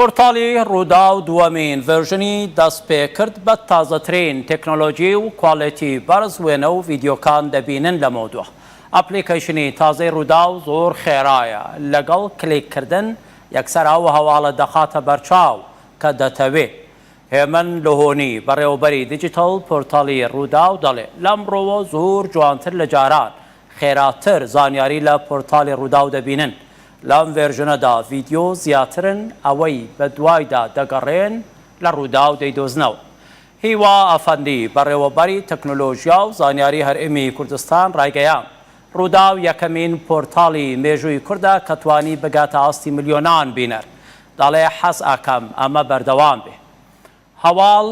پۆرتاڵی ڕوودا و دووەمین ڤێرژنی دەست پێ کرد بە تازەترین تەکنۆلۆژی و کواڵیتی بەرز وێنە و ڤیدیۆکان دەبینن لە مۆدووە. ئەپلیکەیشنی تازەی ڕوودا و زۆر خێرایە لەگەڵ کلیککردن یەکسەر ئەو هەواڵە دەخاتە بەرچاو کە دەتەوێ. هێمن لەهۆنی بەڕێوەبەری دیجیتال پۆرتاڵی ڕوودا و دەڵێ لەمڕۆوە زۆر جوانتر لە جاران خێراتر زانیاری لە پۆرتاڵی ڕوودا و دەبینن. لەم ڤێرژنەدا ڤیدیۆ زیاترن ئەوەی بە دوایدا دەگەڕێن لە ڕوودا و دەیدۆزنەوە. هیوا ئەفەندی بەڕێوەبەری تەکنۆلۆژیا و زانیاری هەرێمی کوردستان ڕایگەیان ڕوودا و یەکەمین پۆرتاڵی مێژووی کوردە کە توانی بگاتە ئاستی ملیۆنان بینەر. دەڵێ حەز ئەکەم ئەمە بەردەوام بێ. هەواڵ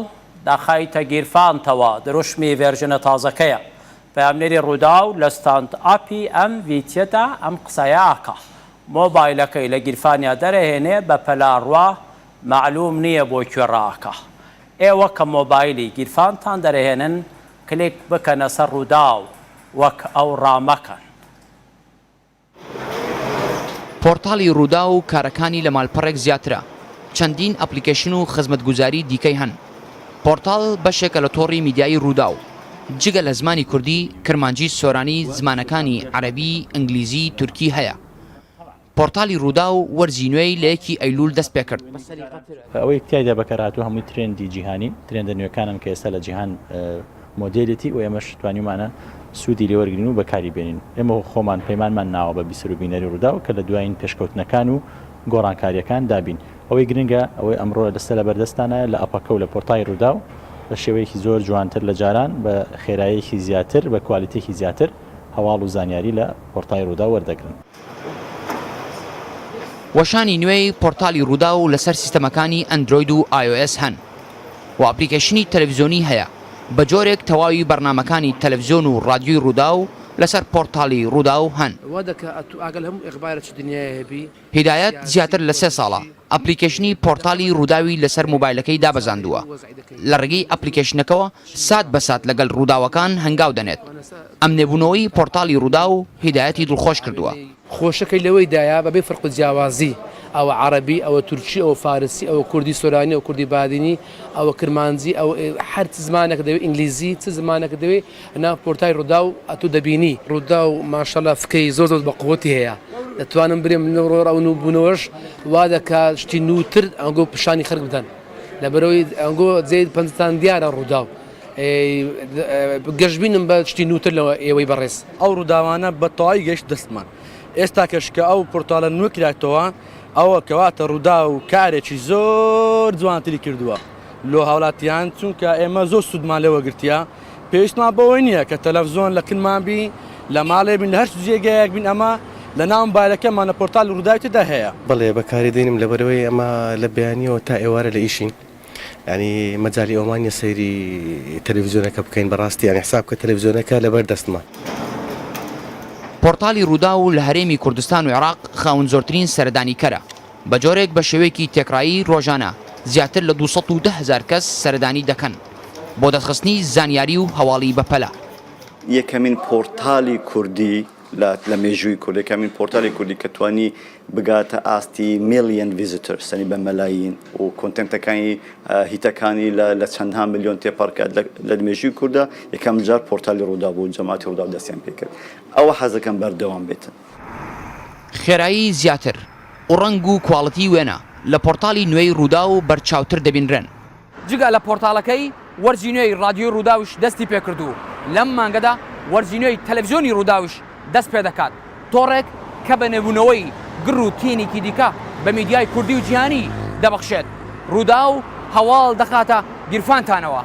دەخایتە گیرفانتەوە دروشمی ڤێرژنە تازەکەیە. پەیامنێری ڕوودا و لە ستاند ئاپی ئەم ڤیتیەدا ئەم قسەیە ئاکا. مۆبایلەکەی لە گیرفانیا دەرەهێنێ بە پەلاڕوا معلوم نییە بۆ کوێڕاکە. ئێوە کە مۆبایلی گیرفانتان دەرەهێنن کلیک بکەنە سەر ڕوودا و وەک ئەو ڕامەکەن. پۆرتاڵی ڕوودا و کارەکانی لە ماڵپەڕێک زیاترە. چەندین ئەپلیکیشن و خزمەتگوزاری دیکەی هەن. پۆرتاڵ بەشێکە لە تۆڕی میدیایی ڕوودا و جگە لە زمانی کوردی، کرمانجی، سۆرانی، زمانەکانی عەرەبی، ئینگلیزی، تورکی هەیە. پۆرتاڵی ڕوودا و وەرزی نوێی لە 1 ئەیلول دەست پێ کرد. ئەوەی تایدا بەکارهاتوو هەمووی ترێندی جیهانی، ترێندە نوێکانن کە ئێستا لە جیهان مۆدێلێتی و ئێمەش توانیمانە سوودی لێوەرگرین و بەکاری بێنین. ئێمە خۆمان پەیمانمان ناوە بە بیسەر و بینەری ڕوودا و کە لە دوایین پێشکەوتنەکان و گۆڕانکاریەکان دابین. ئەوەی گرنگە ئەوەی ئەمڕۆ دەستە لە بەردەستانە لە ئەپەکە و لە پۆرتاڵی ڕوودا و بە شێوەیەکی زۆر جوانتر لە جاران بە خێراییەکی زیاتر بە کوالیتێکی زیاتر هەواڵ و زانیاری لە پۆرتاڵی ڕوودا وەردەگرن. وەشانی نوێی پۆرتاڵی ڕوودا و لەسەر سیستەمەکانی ئەندرۆید و iOS هەن و ئەپلیکیشنی تەلەڤیزۆنی هەیە بە جۆرێک تەواوی بەرنامەکانی تەلەڤیزۆن و ڕادیۆی ڕوودا و لەسەر پۆرتاڵی ڕوودا و هەن. هیدایەت زیاتر لە 3 ساڵە ئەپلیکیشنی پۆرتاڵی ڕووداوی لەسەر مۆبایلەکەی دابەزاندووە. لە ڕێگەی ئەپلیکیشنەکەەوە سات بە سات لەگەڵ ڕووداوەکان هەنگاو دەنێت. ئەم نێبوونەوەی پۆرتاڵی ڕوودا و هیدایەتی دڵخۆش کردووە. خۆشەکەی لەوەی دایە بەبێ فەرق و جیاوازی ئەوە عەرەبی، ئەوە تورکی، ئەوە فارسی، ئەوە کوردی سۆرانی، ئەوە کوردی بادینی، ئەوە کرمانجی، ئەو هەر زمانێک دەوێت ئینگلیزی چ زمانێک دەوێت ناو پۆرتای ڕوودا و ئەتوو دەبینی. ڕوودا و ماشەڵڵا فکەی زۆر زۆر بە قووەتی هەیە. دەتوانم برێم ڕۆ بوونەوەش وا دەکات شتی نووتر ئەنگۆ پیشانی خەرک بدەن لەبەرەوەی ئەنگۆ جێ پەنجتان دیارە ڕوودا و گەشتبینم بە شتی نووتر لەوە ئێوەی بەڕێز. ئەو ڕووداوانە بە تەواوی گەشت دەستمان. ئێستا کەشکە ئەو پۆرتاڵە نوێ کراتەوە ئەوە کەواتە ڕوودا و کارێکی زۆر جوانتری کردووە لۆ هاوڵاتیان چونکە ئێمە زۆر سوودمان لێوە گرتیە. پێویستمان بەوەی نییە کە تەلەڤیزۆن لە کنمان بی لە ماڵێ بین لە هەر جێگایەک بین ئەمە لە ناو مۆبایلەکەمانە پۆرتاڵ ڕووداویتدا هەیە. بەڵێ بەکاری دێنم لەبەرەوەی ئەمە لە بەیانیەوە تا ئێوارە لە ئیشین. ینی مەجای ئەومانە سەیری تەلەڤیزۆنەکە بکەین بەڕاستی یانی حساب کە تەلەڤیزۆنەکە لەبەر دەستمان. پۆرتاڵی ڕوودا و لە هەرێمی کوردستان و عێراق خاوەن زۆرترین سەردانیکەرە بە جۆرێک بە شێوەیەکی تێکڕایی ڕۆژانە زیاتر لە 210,000 کەس سەردانی دەکەن بۆ دەستخستنی زانیاری و هەواڵی بەپەلە. یەکەمین پۆرتاڵی کوردی لە مێژووی کورد، یەکەمین پۆرتاڵی کوردی کە توانی بگاتە ئاستی میلیۆن ڤیزیتۆر سەنی بە مەلایین و کۆنتێنتەکانی هیتەکانی لە چەندها میلیۆن تێپەڕکات لە مێژووی کووردا یەکەم جار پۆرتاڵی ڕوودا بوو جەماعەتی ڕوودا و دەستیان پێ کرد. ئەوە حەزەکەم بەردەوام بێتن. خێرایی زیاتر و ڕەنگ و کواڵەتی وێنە لە پۆرتاڵی نوێی ڕوودا و بەرچاوتر دەبینرێن. جگە لە پۆرتاڵەکەی وەرزی نوێی ڕادیۆی ڕووداوش دەستی پێکردو. لەم مانگەدا وەرزی نوێی تەلەڤیزۆنی ڕووداوش دەست پێ دەکات. تۆڕێک کە بە نێبوونەوەی گر و تێنێکی دیکە بە میدیای کوردی و جیهانی دەبەخشێت. ڕوودا و هەواڵ دەخاتە گیرفانتانەوە.